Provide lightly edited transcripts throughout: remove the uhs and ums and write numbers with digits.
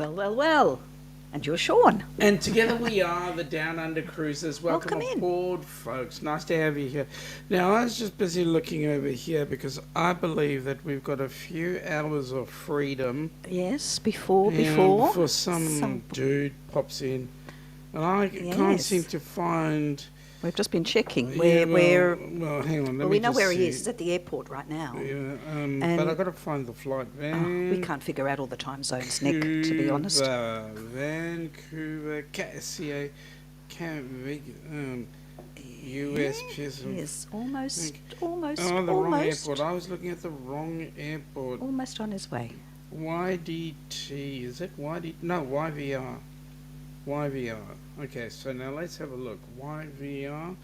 Well, well, well. And you're Sean. And together we are the Down Under Cruisers. Welcome in. aboard, folks. Nice to have you here. Now, I was just busy looking over here because I believe that we've got a few hours of freedom. Yes, before some dude pops in. And I can't seem to find... We've just been checking. Well, hang on. We know where he is. He's at the airport right now. Yeah, but I've got to find the flight. We can't figure out all the time zones, Nick, to be honest. Vancouver, U.S. Yes, almost. Wrong airport. I was looking at the wrong airport. Almost on his way. YDT, is it YD? No, YVR. YVR. Okay, so now let's have a look. YVR.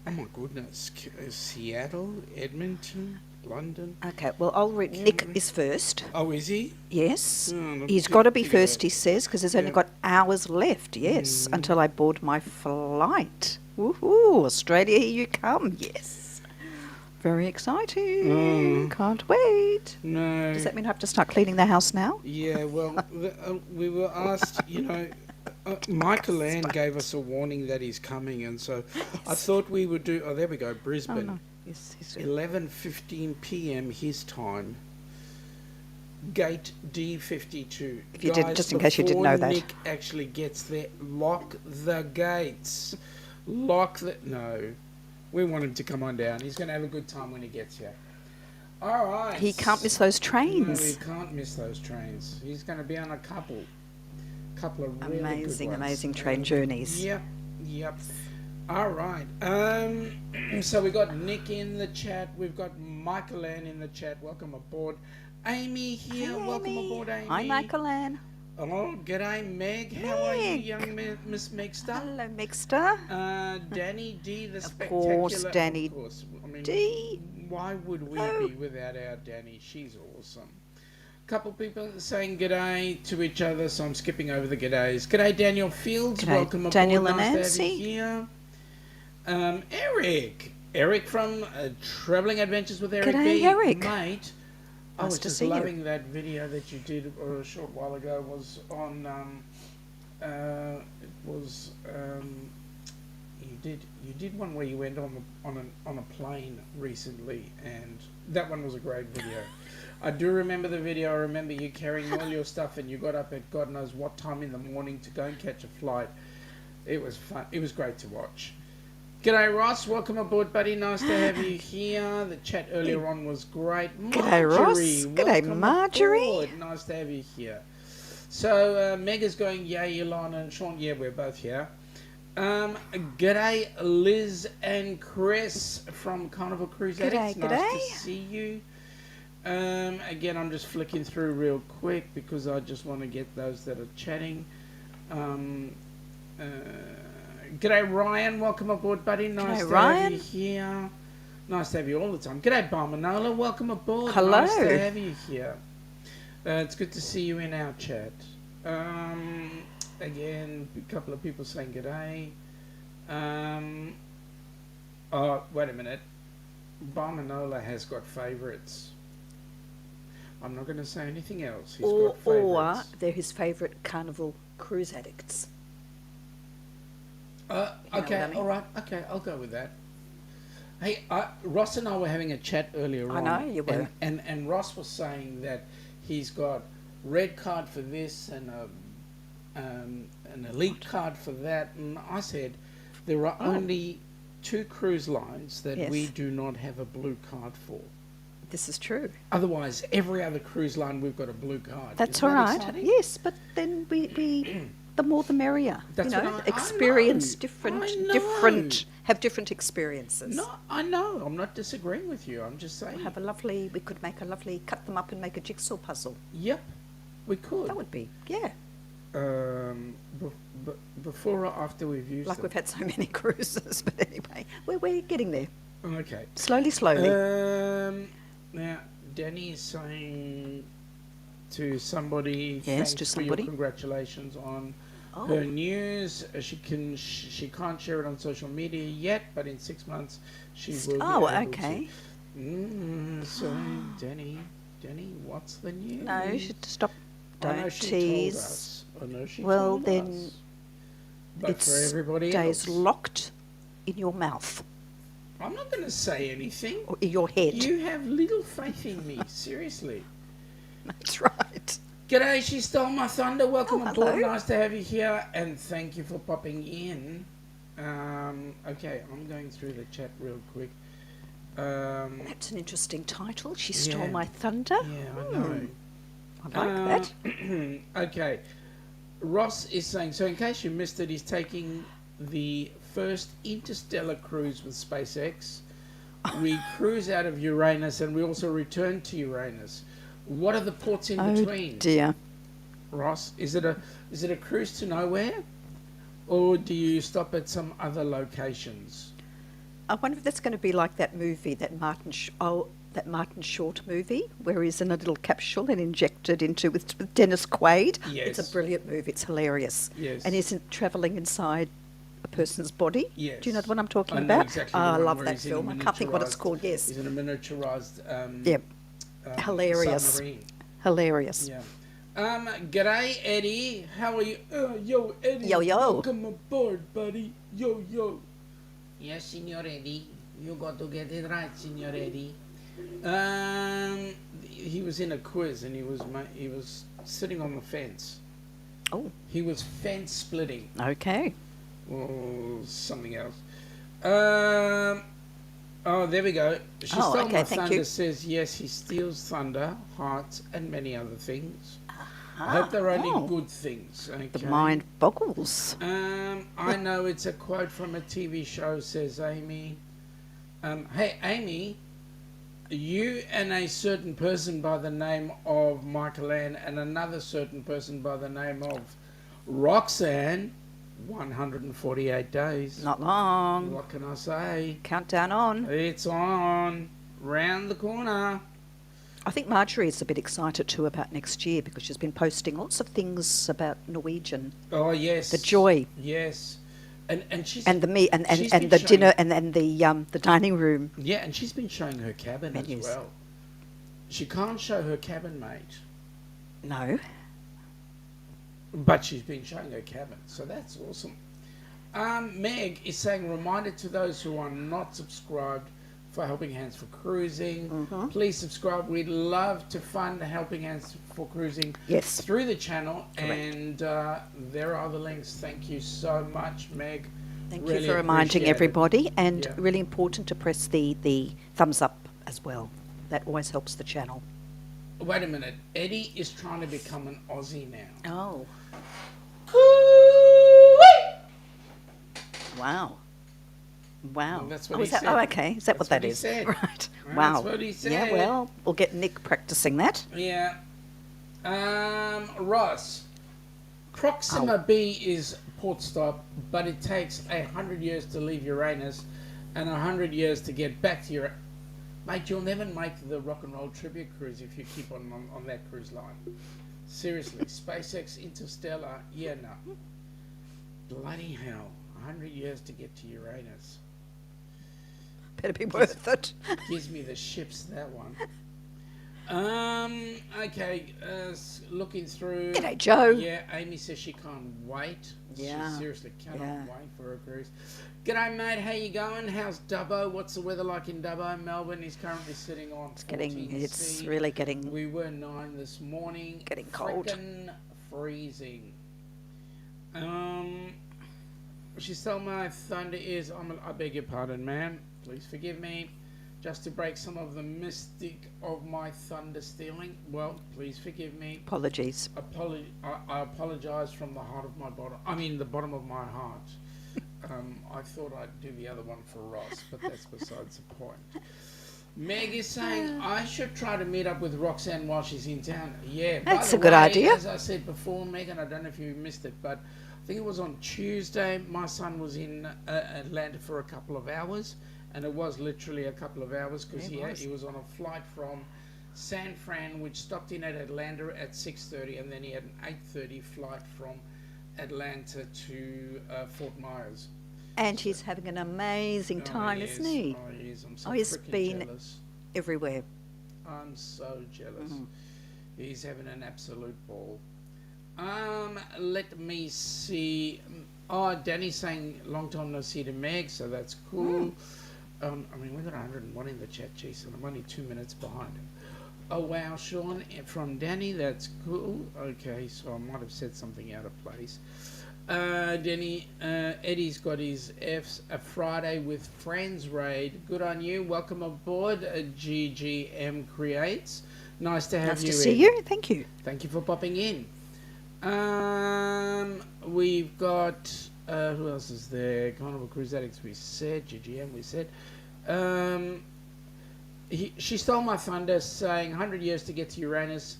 Oh my goodness. Seattle, Edmonton, London. Okay, well, I'll read. Nick is first. Oh, is he? Yes. He's got to be first, he says, because he's only got hours left, yes, until I board my flight. Woohoo, Australia, here you come, yes. Very exciting. Can't wait. No. Does that mean I have to start cleaning the house now? Yeah, well, we were asked, Michael Ann gave us a warning that he's coming, and so I thought we would do... Oh, there we go, Brisbane. Oh, no. Yes, 11:15 p.m. his time. Gate D52. If you did, just in case you didn't know that. Before Nick actually gets there, lock the gates. No. We want him to come on down. He's going to have a good time when he gets here. All right. He can't miss those trains. No, he can't miss those trains. He's going to be on a couple of really amazing train journeys. Yep. All right. So we got Nick in the chat. We've got Michael Ann in the chat. Welcome aboard. Amy here. Hey, Welcome Amy. aboard, Amy. Hi, Michael Ann. Oh, g'day, Meg. How are you, young Miss Megster? Hello, Megster. Danny D, the spectacular. Course, Danny of course. I mean, D. Why would we be without our Danny? She's awesome. Couple people saying g'day to each other, so I'm skipping over the g'days. G'day, Daniel Fields. G'day, Welcome aboard. Daniel and nice Nancy. to have you here. Eric from Travelling Adventures with Eric G'day, B. Eric. Mate, I was to just see you. loving that video that you did a short while ago. Was on you did one where you went on a plane recently, and that one was a great video. I do remember the video. I remember you carrying all your stuff, and you got up at God knows what time in the morning to go and catch a flight. It was fun. It was great to watch. G'day, Ross. Welcome aboard, buddy. Nice to have you here. The chat earlier on was great. G'day, Ross. G'day, Marjorie. Aboard. Nice to have you here. So, Meg is going, yay, Ilana and Sean. Yeah, we're both here. G'day, Liz and Chris from Carnival Cruise Addicts. Nice to see you. Again, I'm just flicking through real quick because I just want to get those that are chatting. G'day, Ryan. Welcome aboard, buddy. Nice to have you here. Nice to have you all the time. G'day, Barmanola. Welcome aboard. Hello. Nice to have you here. It's good to see you in our chat. Again, a couple of people saying g'day. Oh, wait a minute. Barmanola has got favourites. I'm not going to say anything else. He's got favourites. Or they're his favourite Carnival Cruise Addicts. Okay, all right. Okay, I'll go with that. Hey, Ross and I were having a chat earlier on. I know you were. And Ross was saying that he's got red card for this and an elite card for that. And I said there are only 2 cruise lines that we do not have a blue card for. This is true. Otherwise, every other cruise line we've got a blue card. That's all right. Exciting? Yes, but then we the more the merrier. That's what experience I know. have different experiences. No, I know. I'm not disagreeing with you. I'm just saying. We could make a lovely, cut them up and make a jigsaw puzzle. Yep, we could. That would be, yeah. Before or after we've used them? We've had so many cruises, but anyway, we're getting there. Okay. Slowly. Now, Danny is saying to somebody, yes, thanks for your congratulations on her news. She can't share it on social media yet, but in 6 months she will be able okay. to. So, Danny, what's the news? No, you should stop I know Don't she tease. told us. I know she Well, told then us. But it for everybody stays else, locked in your mouth I'm not going to say anything. or in your head. You have little faith in me, seriously. That's right. G'day, she stole my thunder. Welcome Oh, aboard. hello. Nice to have you here, and thank you for popping in. Okay, I'm going through the chat real quick. That's an interesting title. She stole Yeah. my thunder. Yeah, I know. I like that. Okay. Ross is saying, so in case you missed it, he's taking the first interstellar cruise with SpaceX. We cruise out of Uranus and we also return to Uranus. What are the ports in between? Dear. Ross, is it a cruise to nowhere? Or do you stop at some other locations? I wonder if that's going to be like that movie, that Martin Short movie, where he's in a little capsule and injected into with Dennis Quaid. Yes. It's a brilliant movie. It's hilarious. Yes. And he's travelling inside a person's body. Yes. Do you know the one I'm talking I know about? exactly Oh, the I one love where that he's in a film. I can't think what it's miniaturised- called. Yes. He's in a miniaturized Yep. Hilarious. submarine. Hilarious. Yeah. G'day, Eddie. How are you? Yo, Eddie. Yo, yo. Welcome aboard, buddy. Yo, yo. Yes, Signor Eddie. You got to get it right, Signor Eddie. He was in a quiz and he was sitting on the fence. Oh, He was fence splitting. okay. Or something else. Oh, there we go. She stole okay, my thank thunder. you. Says yes, he steals thunder, hearts, and many other things. I Ah, hope they're only oh. good things. Okay. The mind boggles. I know it's a quote from a TV show. Says Amy. Hey, Amy. You and a certain person by the name of Michael Ann and another certain person by the name of Roxanne. 148 days. Not long. What can I say? Countdown on. It's on. Round the corner. I think Marjorie is a bit excited too about next year because she's been posting lots of things about Norwegian. Oh, yes. The joy Yes. And she's... and the meat and she's the been showing- dinner and the dining room. Yeah, and she's been showing her cabin Menus. as well. She can't show her cabin, mate. No. But she's been showing her cabin, so that's awesome. Meg is saying, reminder to those who are not subscribed for Helping Hands for Cruising. Mm-hmm. Please subscribe. We'd love to fund Helping Hands for Cruising Yes. through the channel. Correct. And there are the links. Thank you so much, Meg. Thank Really you for reminding appreciate it. everybody, and Yeah. really important to press the thumbs up as well. That always helps the channel. Wait a minute. Eddie is trying to become an Aussie now. Oh. Wow. Wow. Well, that's what oh, he is that, said. oh, okay. Is that what That's that what he is? said. Right. Well, Wow. that's what he Yeah, said. well, we'll get Nick practicing that. Yeah. Ross. Proxima B is port stop, but it takes 100 years to leave Uranus and 100 years to get back to Uranus. Mate, you'll never make the Rock and Roll Tribute Cruise if you keep on that cruise line. Seriously, SpaceX Interstellar, yeah, no. Bloody hell, 100 years to get to Uranus. Better be worth it. Gives me the ships, that one. Okay, looking through. G'day, Joe. Yeah, Amy says she can't wait. Yeah. She seriously cannot Yeah. wait for a cruise. G'day, mate. How you going? How's Dubbo? What's the weather like in Dubbo? Melbourne is currently sitting on 14 It's C. really getting. We were 9 this morning. Getting cold. Frickin' freezing. She stole my thunder is. I beg your pardon, ma'am. Please forgive me. Just to break some of the mystic of my thunder stealing. Well, please forgive me. Apologies. I apologise from the heart of my bottom. I mean, the bottom of my heart. I thought I'd do the other one for Ross, but that's besides the point. Meg is saying I should try to meet up with Roxanne while she's in town. Yeah, That's by a the good way, idea. As I said before, Megan, I don't know if you missed it, but I think it was on Tuesday. My son was in Atlanta for a couple of hours, and it was literally a couple of hours because he was on a flight from San Fran, which stopped in at Atlanta at 6:30, and then he had an 8:30 flight from Atlanta to Fort Myers. And he's having an amazing time, isn't he? Oh, he is. I'm so He's freaking been jealous. everywhere. I'm so jealous. Mhm. He's having an absolute ball. Let me see. Oh, Danny's saying long time no see to Meg, so that's cool. I mean, we've got 101 in the chat, jeez, and I'm only 2 minutes behind. Oh, wow, Sean, from Danny, that's cool. Okay, so I might have said something out of place. Danny, Eddie's got his F's, a Friday with Friends raid. Good on you. Welcome aboard, GGM Creates. Nice to have Nice you to see in. you. Thank you. Thank you for popping in. We've got who else is there? Carnival Cruise Addicts, we said. GGM, we said. She stole my thunder, saying 100 years to get to Uranus.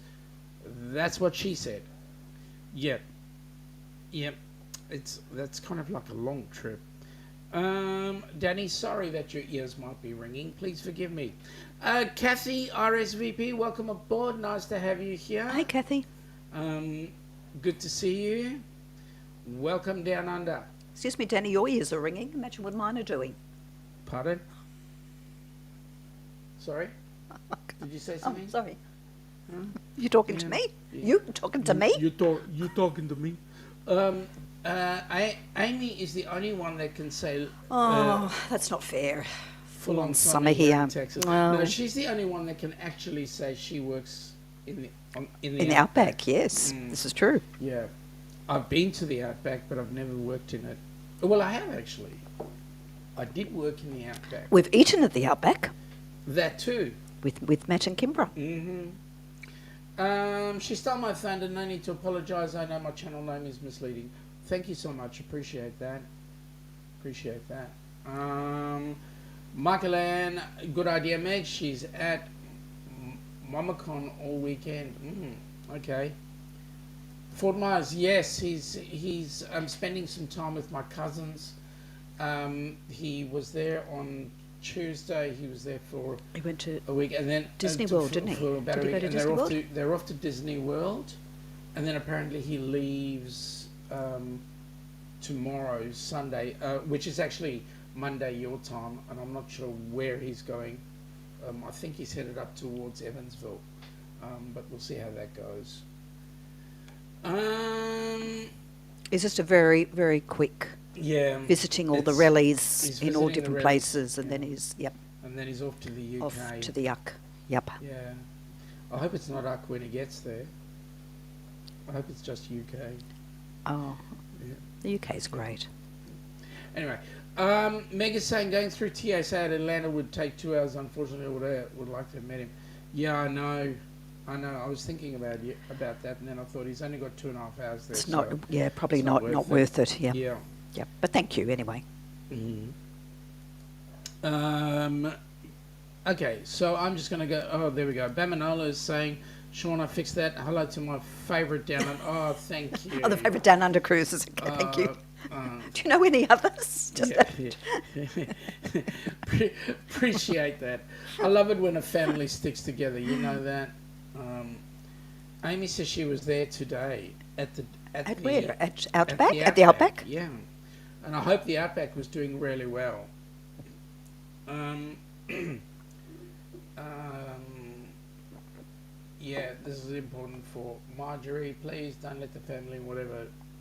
That's what she said. Yep. That's kind of like a long trip. Danny, sorry that your ears might be ringing. Please forgive me. Kathy, RSVP, welcome aboard. Nice to have you here. Hi, Kathy. Good to see you. Welcome down under. Excuse me, Danny, your ears are ringing. Imagine what mine are doing. Pardon? Sorry? Did you say something? Oh, sorry. You talking to me? You talking to me? You talking to me? Amy is the only one that can say That's not fair. full on summer here here. in Texas. Well- No, she's the only one that can actually say she works in the In the outback, yes. This is true. Yeah, I've been to the outback, but I've never worked in it. Well, I have actually. I did work in the outback. We've eaten at the outback That too. with Matt and Kimbra. She stole my thunder. No need to apologise. I know my channel name is misleading. Thank you so much. Appreciate that. Michael Ann, good idea, Meg. She's at MamaCon all weekend. Okay. Fort Myers, yes. He's spending some time with my cousins. He was there on Tuesday. He was there for He went to a week, and then Disney World, didn't he? For about Did a he week, go to and Disney World? they're off to Disney World, and then apparently he leaves tomorrow, Sunday, which is actually Monday your time, and I'm not sure where he's going. I think he's headed up towards Evansville, but we'll see how that goes. It's just a very, very quick Yeah, visiting all the It's- rallies he's in all visiting the different rallies, places, and then he's and then he's off to the UK. off to the Yuck. Yep. Yeah, I hope it's not UC when he gets there. I hope it's just UK. Oh, Yeah. the UK is great. Anyway, Meg is saying going through TSA at Atlanta would take 2 hours. Unfortunately, I would like to have met him. Yeah, I know. I was thinking about that, and then I thought he's only got 2.5 hours there. It's so not, yeah, probably it's not not worth it. Yeah. Yeah. Yep. But thank you anyway. Okay, so I'm just going to go. Oh, there we go. Bamanola is saying, Sean, I fixed that. Hello to my favourite down under. Oh, thank you. Oh, the favourite Down Under cruises. Okay, thank you. Do you know any others? Just Appreciate that. I love it when a family sticks together. You know that. Amy says she was there today at where? At Outback? At the Outback? Yeah, and I hope the Outback was doing really well. Yeah, this is important for Marjorie. Please don't let the family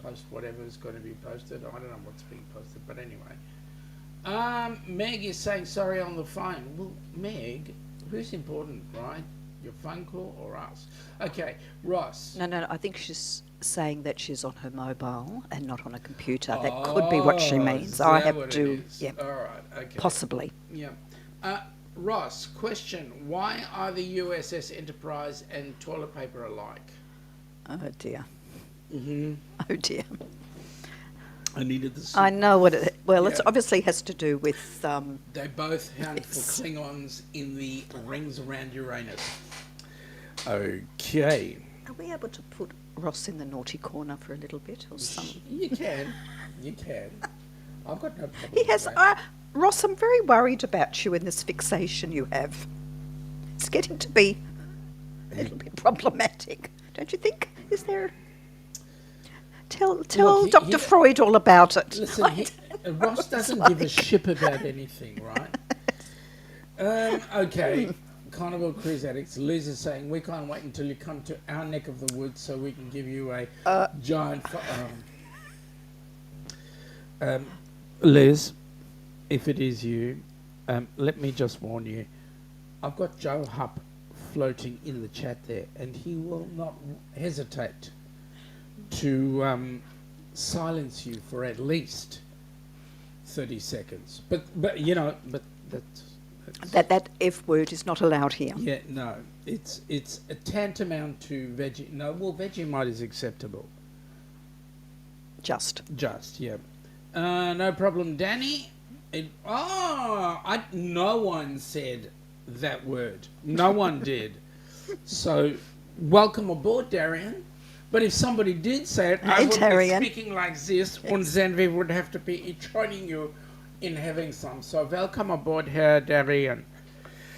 post whatever is going to be posted. I don't know what's being posted, but anyway. Meg is saying sorry on the phone. Well, Meg, who's important, right? Your phone call or us? Okay, Ross. No. I think she's saying that she's on her mobile and not on a computer. That could be what she means. Is I that have what it to. is? Yeah. All right. Okay. Possibly. Yeah. Ross, question: why are the U.S.s. Enterprise and toilet paper alike? Oh dear. Mm-hmm. Oh dear. I needed this. I know what it. Well, it Yeah. obviously has to do with. They both hunt for Yes. Klingons in the rings around Uranus. Okay. Are we able to put Ross in the naughty corner for a little bit or something? You can. I've got no problem. He has. with that. Ross, I'm very worried about you and this fixation you have. It's getting to be a little bit problematic, don't you think? Is there? Tell Look, Dr. Freud all about it. Listen, Ross doesn't give a shit about anything, right? Okay. Carnival Cruise Addicts, Liz is saying, we can't wait until you come to our neck of the woods so we can give you a giant... Liz, if it is you, let me just warn you. I've got Joe Hupp floating in the chat there, and he will not hesitate to silence you for at least 30 seconds. But you know, but That F word is not allowed here. yeah, no, it's a tantamount to Veggie. No, well, Vegemite is acceptable. Just, yeah. No problem, Danny. No one said that word. No one did. So, welcome aboard, Darian. But if somebody did say it, I would be speaking like this, and then we would have to be joining you in having some. So, welcome aboard here, Darian.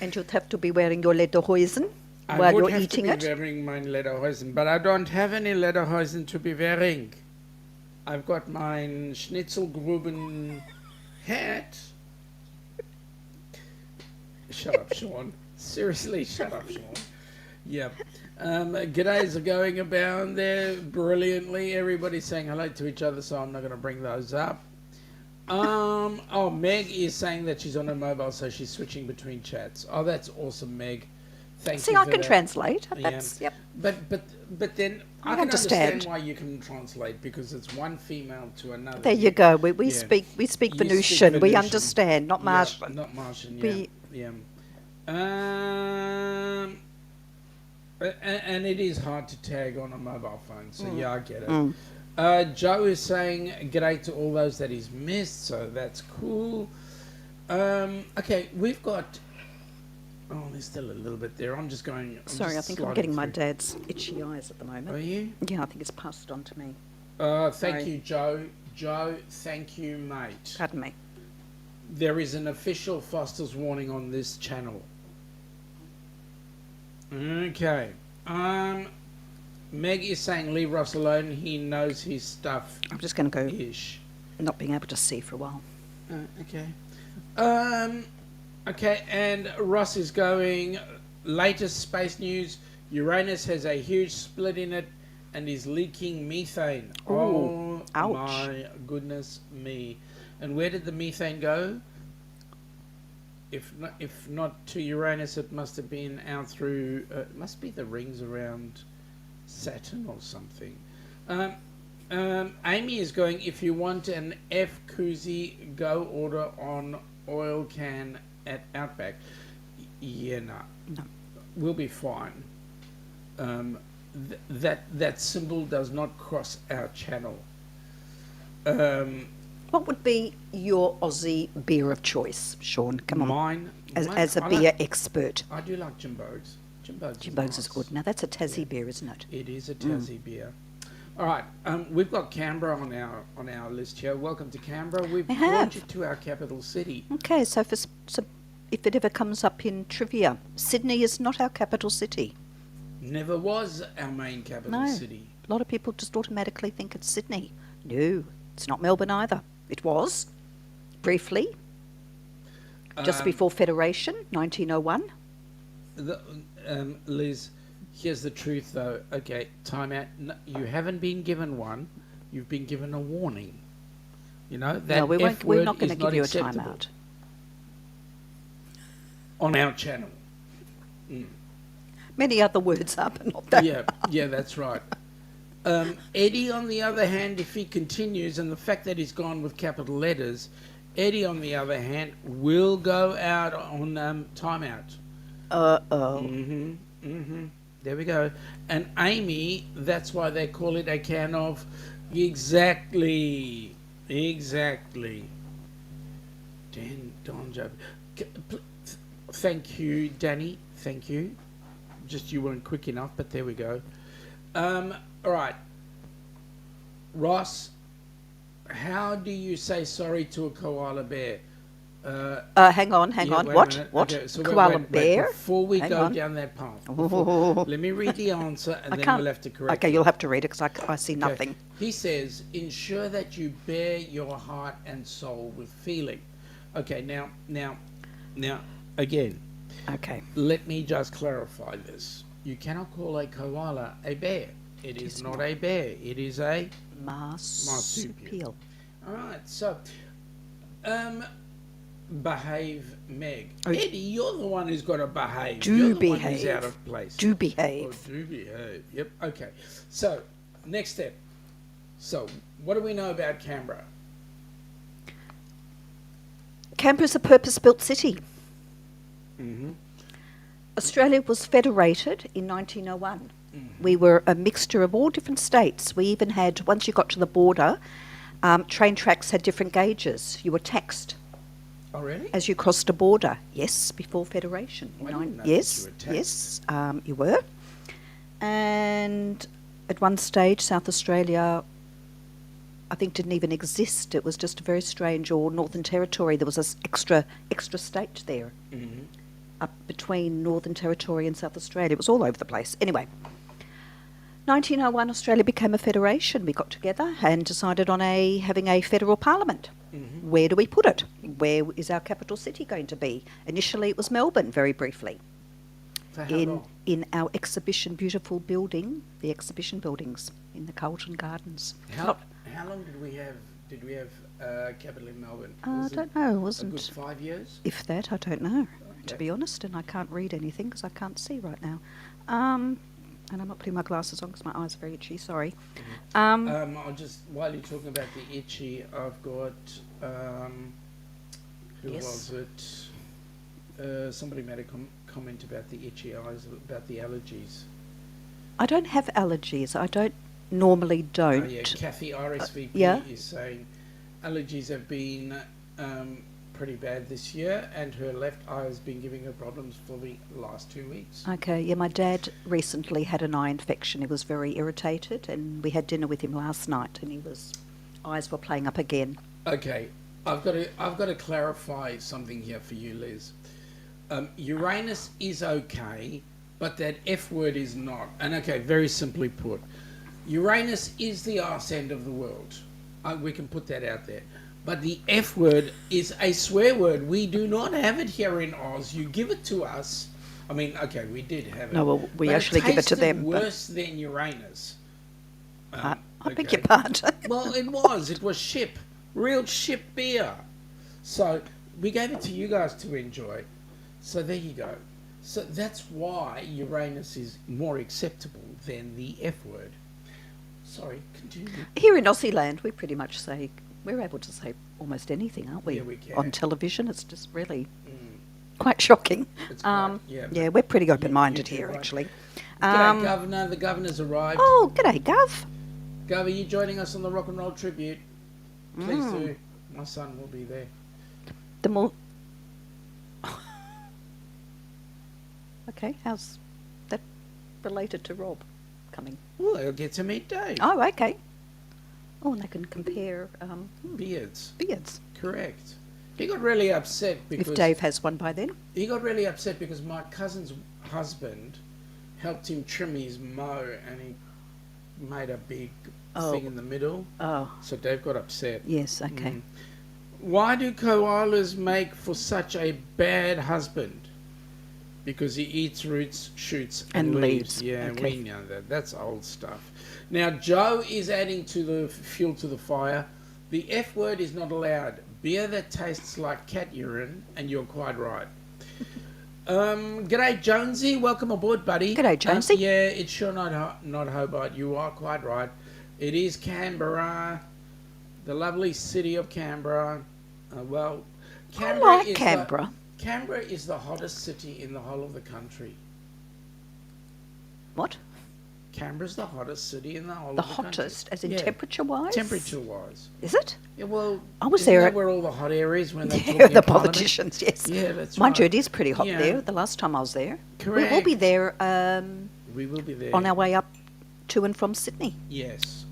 and you'd have to be wearing your lederhosen while you're eating I would have to be wearing my lederhosen, but I don't have any lederhosen to be wearing. I've got my Schnitzelgruben hat. Shut up, Sean. Seriously, shut up, Sean. Yep. G'days are going about there brilliantly. Everybody's saying hello to each other, so I'm not going to bring those up. Meg is saying that she's on her mobile, so she's switching between chats. Oh, that's awesome, Meg. Thank you. See, I can translate. That's, yep. But then I can understand why you can translate, because it's one female to another. There you go. We speak Venusian. We understand, not Martian. Yeah, not Martian. Yeah. And it is hard to tag on a mobile phone, so yeah, I get it. Joe is saying g'day to all those that he's missed, so that's cool. Okay, we've got... Oh, there's still a little bit there. I'm Sorry, I think I'm getting my dad's itchy eyes at the moment. Are you? Yeah, I think it's passed on to me. Thank you, Joe. Joe, thank you, mate. Pardon me. There is an official Foster's warning on this channel. Okay. Meg is saying leave Ross alone. He knows his stuff. I'm just going to go ish. Not being able to see for a while. Okay. Okay, and Ross is going, latest space news, Uranus has a huge split in it and is leaking methane. Ooh, ouch. My goodness me. And where did the methane go? If not to Uranus, it must have been out through, it must be the rings around Saturn or something. Amy is going, if you want an F koozie, go order on oil can at Outback. Yeah, no. We'll be fine. That symbol does not cross our channel. What would be your Aussie beer of choice, Sean? Come on. Mine as a beer expert. I do like Jimbo's. Jimbo's is good. Now that's a Tassie beer, isn't it? It is a Tassie beer. All right, we've got Canberra on our list here. Welcome to Canberra. We've brought you to our capital city. Okay, so if it ever comes up in trivia, Sydney is not our capital city. Never was our main capital city. A lot of people just automatically think it's Sydney. No, it's not Melbourne either. It was, briefly, just before Federation, 1901. Liz, here's the truth, though. Okay, time out. No, you haven't been given one. You've been given a warning. You know that. No, we're not going to give you a timeout. On our channel. Many other words are, but not that. Yeah, that's right. Eddie, on the other hand, if he continues, and the fact that he's gone with capital letters, Eddie, on the other hand, will go out on timeout. There we go. And Amy, that's why they call it a can of... Exactly. Don Job. Thank you, Danny. Thank you. Just you weren't quick enough, but there we go. All right. Ross, how do you say sorry to a koala bear? Hang on. What? Okay, so koala bear? Before we go down that path, let me read the answer, and then we'll have to correct it. Okay, you'll have to read it, because I see nothing. He says, ensure that you bear your heart and soul with feeling. Okay, now, again, Okay. Let me just clarify this. You cannot call a koala a bear. It is not a bear. It is a Marsupial. All right. So, behave, Meg. Oh, Eddie, you're the one who's got to behave. Do you're the behave. one who's out of place. Do behave. Oh, do behave. Yep. Okay. So, next step. So, what do we know about Canberra? Canberra's a purpose-built city. Mm-hmm. Australia was federated in 1901. Mm-hmm. We were a mixture of all different states. We even had, once you got to the border, train tracks had different gauges. You were taxed Oh, really? as you crossed a border. Yes, before federation. I didn't know yes, that you were taxed. yes, you were. And at one stage, South Australia, I think, didn't even exist. It was just a very strange, or Northern Territory. There was this extra state there. Mm-hmm. Up between Northern Territory and South Australia. It was all over the place. Anyway, 1901 Australia became a federation. We got together and decided on having a federal parliament. Mm-hmm. Where do we put it? Where is our capital city going to be? Initially it was Melbourne, very briefly. For how long? In our exhibition, beautiful building, the exhibition buildings in the Carlton Gardens. How long did we have capital in Melbourne? I Was it don't know, it a wasn't. good 5 years? If that, I don't know, to Okay. be honest, and I can't read anything because I can't see right now. And I'm not putting my glasses on because my eyes are very itchy, sorry. I'll just, while you're talking about the itchy, I've got, who Yes. was it? Somebody made a comment about the itchy eyes, about the allergies. I don't have allergies. I don't normally don't. Oh, yeah, Kathy RSVP yeah. is saying allergies have been pretty bad this year, and her left eye has been giving her problems for the last 2 weeks. Okay, yeah, my dad recently had an eye infection. He was very irritated, and we had dinner with him last night, and eyes were playing up again. Okay, I've got to clarify something here for you, Liz. Uranus is okay, but that F word is not. And okay, very simply put, Uranus is the arse end of the world. We can put that out there. But the F word is a swear word. We do not have it here in Oz. You give it to us. I mean, okay, we did have it. No, well, we but actually give it to tasted them. but worse than Uranus. I beg okay. your pardon. Well, it was. It was ship. Real ship beer. So we gave it to you guys to enjoy. So there you go. So that's why Uranus is more acceptable than the F word. Sorry, continue. Here in Aussie land, we pretty much say, we're able to say almost anything, aren't we? Yeah, we can. On television, it's just really quite shocking. It's quite, yeah. Yeah, we're pretty open-minded you're here, right. actually. G'day, Governor. The Governor's arrived. Oh, g'day, Gov. Gov, are you joining us on the Rock and Roll Tribute? Please do. My son will be there. The more... Okay, how's that related to Rob coming? Well, they'll get to meet Dave. Oh, okay. Oh, and they can compare Beards. beards. Correct. He got really upset because... If Dave has one by then. He got really upset because my cousin's husband helped him trim his mow, and he made a big thing in the middle. Oh, So Dave got upset. yes, okay. Why do koalas make for such a bad husband? Because he eats roots, shoots, and leaves. Yeah, Okay. we know that. That's old stuff. Now, Joe is adding to the fuel to the fire. The F word is not allowed. Beer that tastes like cat urine, and you're quite right. G'day, Jonesy. Welcome aboard, buddy. G'day, Jonesy. Yeah, it's sure not Hobart. You are quite right. It is Canberra, the lovely city of Canberra. Well, Canberra I like is Canberra. Canberra is the hottest city in the whole of the country. What? Canberra's the hottest city in the whole The of the country. hottest, as in Yeah, temperature-wise? temperature-wise. Is it? Yeah, well, I was isn't there that at- where all the hot air is when they talk Yeah, in the Parliament? politicians, yes. Yeah, that's Mind you, right. it is pretty hot Yeah. there, the last time I was there. Correct. We will be there We will be there. on our way up to and from Sydney Yes.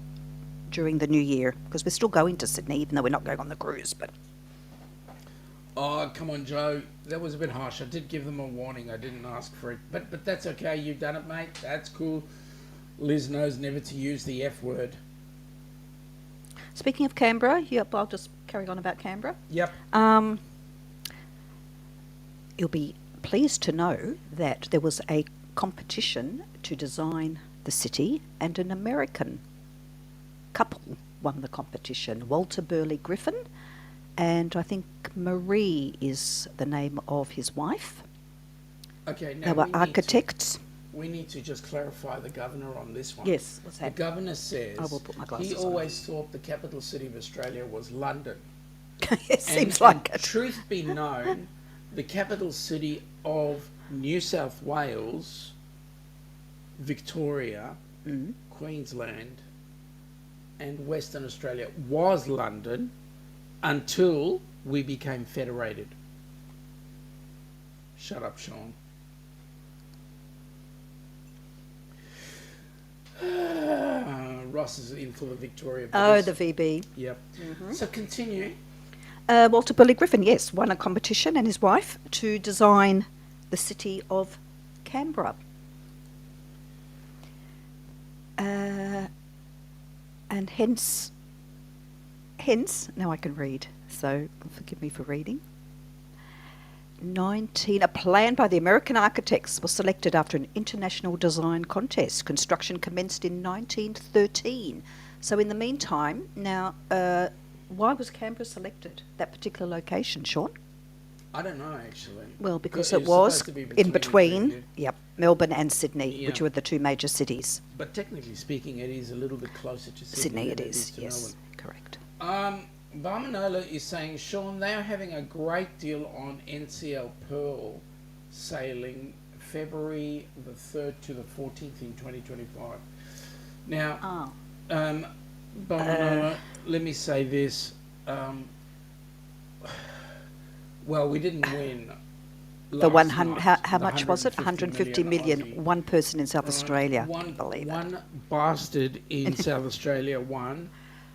during the new year, because we're still going to Sydney, even though we're not going on the cruise, but... Oh, come on, Joe. That was a bit harsh. I did give them a warning. I didn't ask for it. But that's okay. You've done it, mate. That's cool. Liz knows never to use the F word. Speaking of Canberra, yep, I'll just carry on about Canberra. Yep. It'll be pleased to know that there was a competition to design the city, and an American couple won the competition, Walter Burley Griffin, and I think Marie is the name of his wife. Okay, now They were we need architects. we need to just clarify the governor on this one. Yes, what's The that? governor says I will put my he glasses on. always thought the capital city of Australia was London. It seems And like it. truth be known, the capital city of New South Wales, Victoria, Queensland, and Western Australia was London until we became federated. Shut up, Sean. Ross is in for the Victoria. Oh, Bulls. the VB. Yep. So continue. Walter Burley Griffin, yes, won a competition, and his wife, to design the city of Canberra. And hence, now I can read, so forgive me for reading. A plan by the American architects was selected after an international design contest. Construction commenced in 1913. So in the meantime, now, why was Canberra selected, that particular location, Sean? I don't know, actually. Well, because It it was supposed to be in the between, two, yep, Melbourne and Sydney, which Yeah. were the two major cities. But technically speaking, it is a little bit closer to Sydney. Sydney than it is, to yes, correct. Melbourne. Barmanola is saying, Sean, they are having a great deal on NCL Pearl sailing February the 3rd to the 14th in 2025. Now, Barmanola, let me say this. Well, we didn't win. The last 100, night, how the much was it? 150 million. Aussie. One person in South Australia. One Believe it. one bastard in South Australia won,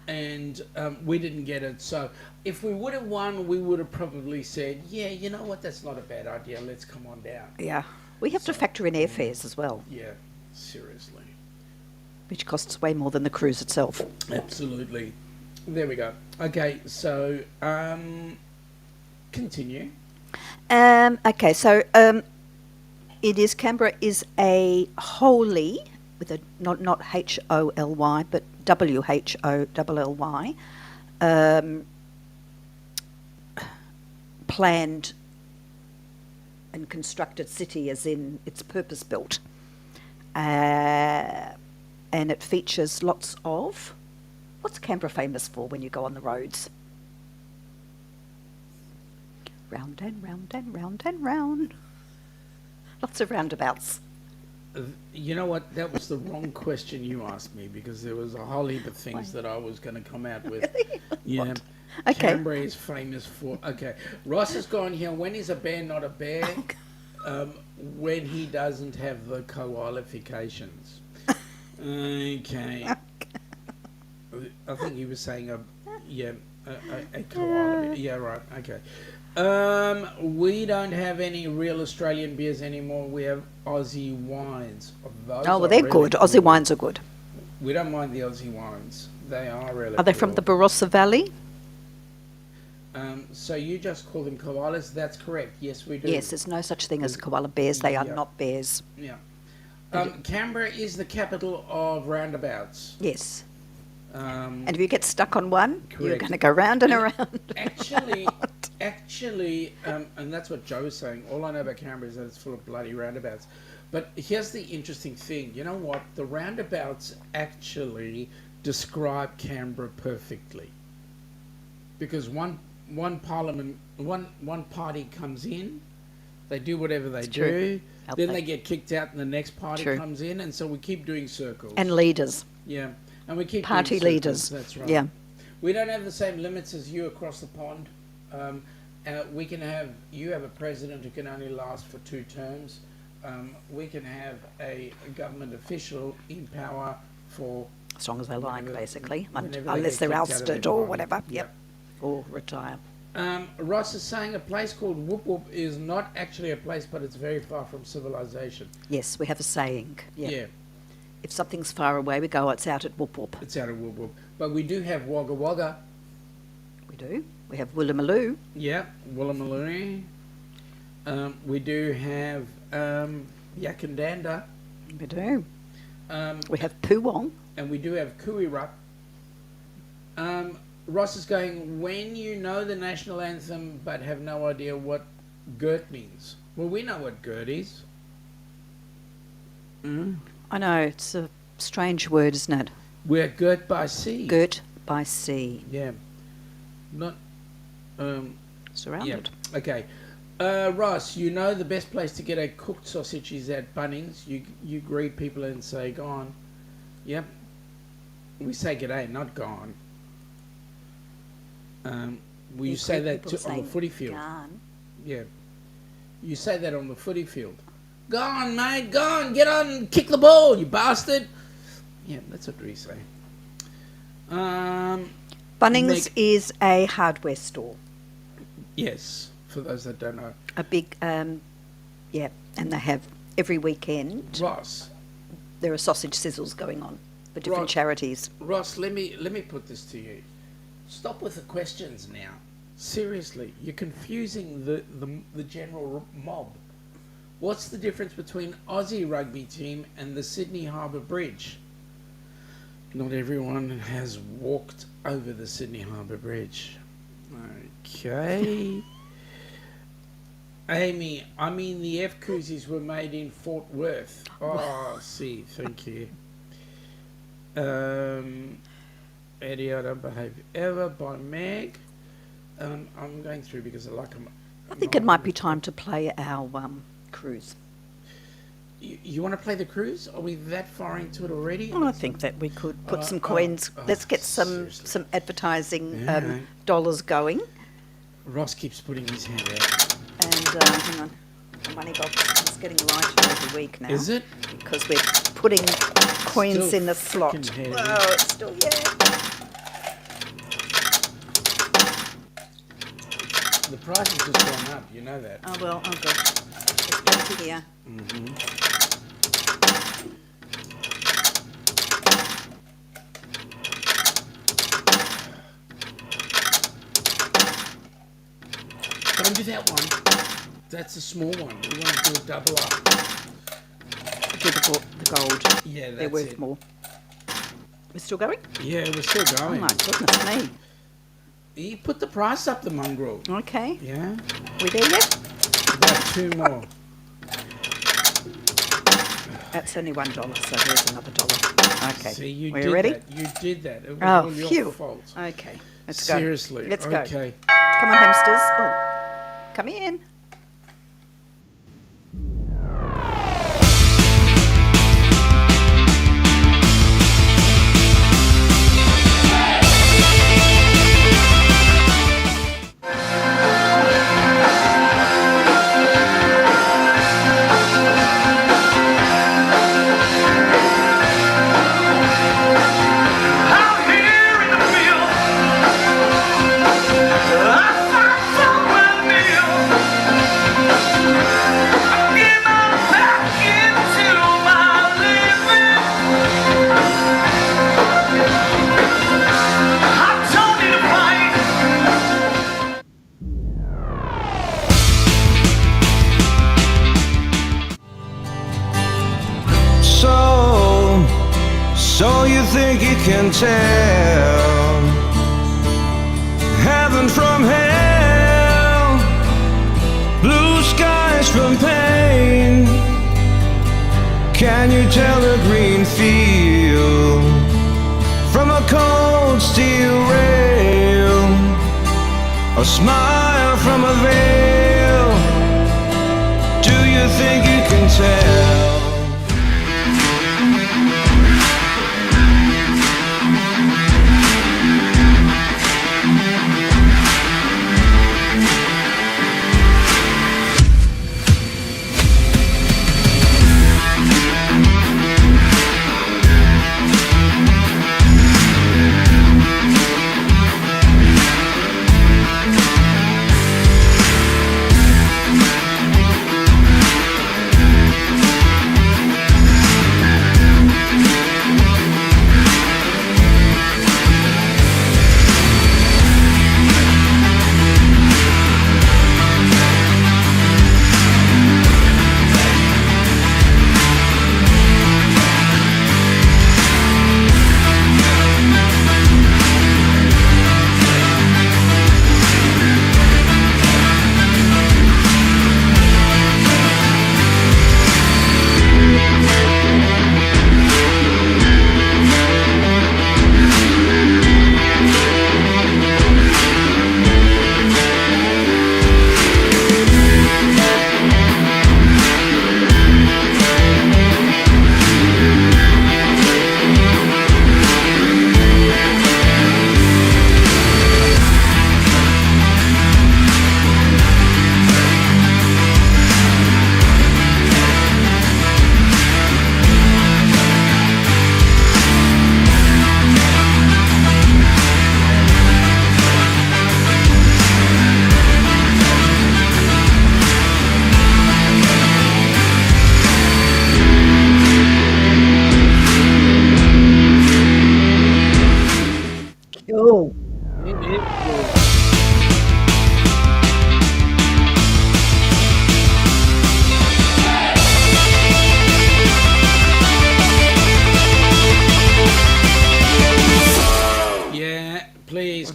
and we didn't get it. So if we would have won, we would have probably said, yeah, you know what, that's not a bad idea. Let's come on down. Yeah. We have to factor in airfares as well, Yeah, seriously. which costs way more than the cruise itself. Absolutely. There we go. Okay, so continue. Okay, so it is, Canberra is a wholly, with a not H-O-L-Y, but W-H-O-L-L-Y, planned and constructed city, as in it's purpose built. And it features lots of, what's Canberra famous for when you go on the roads? Round and round and round and round. Lots of roundabouts. You know what? That was the wrong question you asked me, because there was a whole heap of things that I was going to come out with. Yeah. What? Okay. Canberra is famous for... Okay. Ross has gone here. When is a bear not a bear? When he doesn't have the qualifications. Okay. I think he was saying a koala. Yeah, right. Okay. We don't have any real Australian beers anymore. We have Aussie wines. Those Oh, well, are they're really good. Aussie wines are good. We don't mind the Aussie wines. They are really Are they from the cool. Barossa Valley? So you just call them koalas? That's correct. Yes, we do. Yes, there's no such thing as koala bears. They are Yeah. not bears. Yeah. Canberra is the capital of roundabouts. Yes. Um, And if you get stuck on one, you're Correct. going to go round and around. Actually, and that's what Joe was saying. All I know about Canberra is that it's full of bloody roundabouts. But here's the interesting thing. You know what? The roundabouts actually describe Canberra perfectly. Because one party comes in, they do whatever they true. do, Help then they- they get kicked out, and the next party True. comes in, and so we keep doing circles. And leaders. Yeah, and we keep Party doing leaders. circles, that's right. Yeah. We don't have the same limits as you across the pond. You have a president who can only last for 2 terms. We can have a government official in power for As long as they like, whenever- basically. whenever they Unless get they're kicked out of ousted their or party. whatever. Yep. Yep. Or retire. Ross is saying a place called Whoop Whoop is not actually a place, but it's very far from civilization. Yes, we have a saying. Yeah. Yeah, If something's far away, we go, it's out at Whoop Whoop. it's out of Whoop Whoop. But we do have Wagga Wagga. We do. We have Woolloomooloo. Yeah, Woolloomooloo. We do have Yak and Dander. We do. Um, We have Poowong. and we do have Kuirup. Ross is going, when you know the national anthem but have no idea what Gert means. Well, we know what Gert is. I know, it's a strange word, isn't it? We're girt by sea. Girt by sea. Yeah. Not. Surrounded. Yeah. Okay. Ross, you know the best place to get a cooked sausage is at Bunnings. You greet people and say, "Go on." Yep. We say g'day, not gone. Well, you say that on the footy field. Gone. Yeah. You say that on the footy field. Go on, mate. Go on. Get on and kick the ball, you bastard. Yeah, that's what we say. Bunnings is a hardware store. Yes, for those that don't know. A big, yeah, and they have every weekend. Ross. There are sausage sizzles going on for different charities. Ross, let me put this to you. Stop with the questions now. Seriously, you're confusing the general mob. What's the difference between Aussie rugby team and the Sydney Harbour Bridge? Not everyone has walked over the Sydney Harbour Bridge. Okay. Amy, I mean the F koozies were made in Fort Worth. Oh, see, thank you. Eddie, I don't behave ever by Meg. I'm going through because I like them. I think it might be time to play our cruise. You want to play the cruise? Are we that far into it already? Well, I think that we could put some coins. Let's get some advertising dollars going. Ross keeps putting his hand out. And hang on, the money box is getting lighter every week now. Is it? Because we're putting coins Still in the slot. fucking heavy. Oh, it's still, yeah. The price has just gone up, you know that. Oh, well, oh, good. There's plenty here. Don't do that one. That's a small one. We want to do a double up. Do the gold. Yeah, that's They're worth it. more. We're still going? Yeah, we're still Oh, going. my goodness me. He put the price up, the mongrel. Okay. Yeah. We there yet? About two more. That's only $1, so there's another $1. Okay. See, you We're did ready? that. You did that. It was Oh, all your phew. fault. Okay. Let's go. Seriously. Let's go. Okay. Come on, hamsters. Oh, come in. So you think you can tell heaven from hell, blue skies from pain? Can you tell a green field from a cold steel rail, a smile from a veil? Do you think you can tell?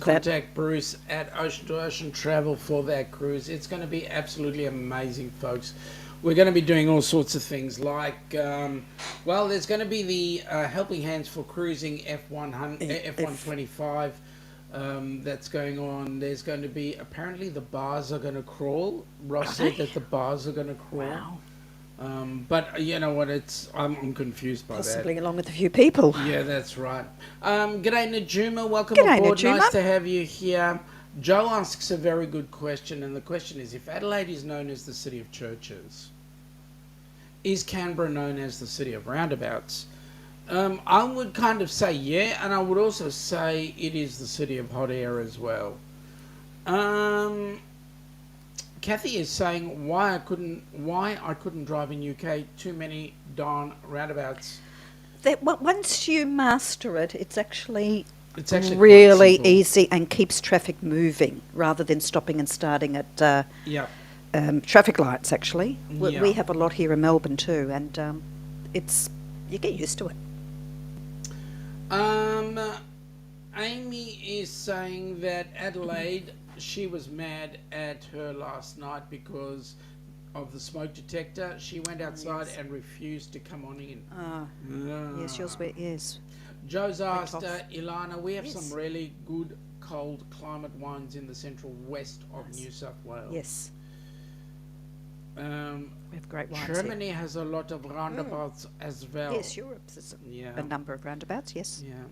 love that. contact Bruce at Ocean to Ocean Travel for that cruise. It's going to be absolutely amazing, folks. We're going to be doing all sorts of things like, well, there's going to be the Helping Hands for Cruising F125 that's going on. There's going to be, apparently the bars are going to crawl. Ross said that the bars are going to crawl. Wow. But you know what, I'm confused by Possibly that. along with a few people. Yeah, that's right. G'day Najuma, welcome G'day, aboard. Najuma. Nice to have you here. Joe asks a very good question, and the question is, if Adelaide is known as the city of churches, is Canberra known as the city of roundabouts? I would kind of say yeah, and I would also say it is the city of hot air as well. Kathy is saying why I couldn't drive in UK. Too many darn roundabouts. Once you master it, it's actually It's really quite simple. easy and keeps traffic moving rather than stopping and starting at Yeah. traffic lights. Actually, we Yeah. have a lot here in Melbourne too, and you get used to it. Amy is saying that Adelaide, she was mad at her last night because of the smoke detector. She went outside and refused to come on in. Yes, yours were, yes. Joe's asked, off. Ilana, we have Yes. some really good cold climate wines in the central west of New South Wales. Yes, we have great wines here. Germany has a lot of roundabouts as well. Yes, Europe's is Yeah. a number of roundabouts. Yes. Yeah.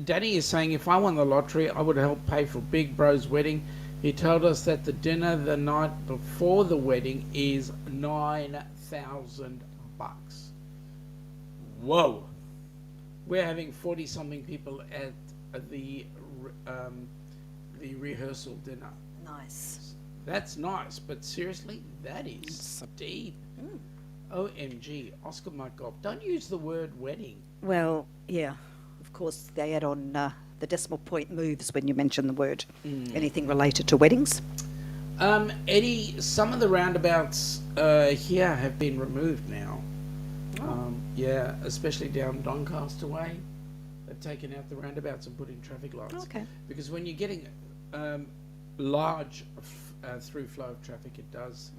Danny is saying if I won the lottery, I would help pay for Big Bro's wedding. He told us that the dinner the night before the wedding is $9,000. Whoa! We're having 40-something people at the rehearsal dinner. Nice. That's nice, but seriously, that is steep. OMG, Oscar Markov. Don't use the word wedding. Well, yeah. Of course, they add on the decimal point moves when you mention the word. Anything related to weddings. Eddie, some of the roundabouts here have been removed now. Yeah, especially down Doncaster way. They've taken out the roundabouts and put in traffic lights. Okay. Because when you're getting large through flow of traffic, it does